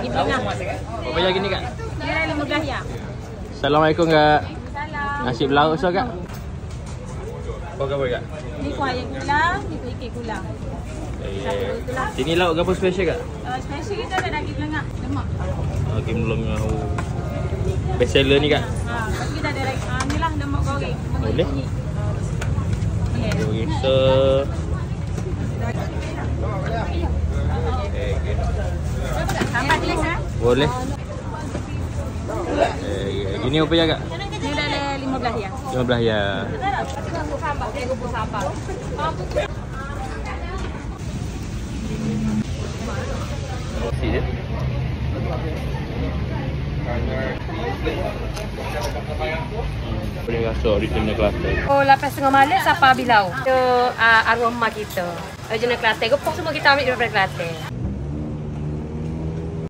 lagi tengah. Berapa lagi ni kak? Dia 15 ya. Assalamualaikum kak. Salam. Nasi belauk so kak? Apa khabar kak? Ni kuah ayam kulang, ni kuah ikan kulang. Sini lauk apa special kak? Special kita ada daging lengah, lemak. Daging lengah. Best seller ni kak? Tapi kita ada ni lah lemak goreng. Boleh? Okay, so Sampai ni kan? boleh. Gini apa ya kak? Ni dah 15 ya. 15 ya. Boleh rasa original Kelantan. Oh, 8.30 malam Sapa Bilau. Itu arwah mak kita. Original Kelantan. Gepok semua kita ambil daripada Kelantan.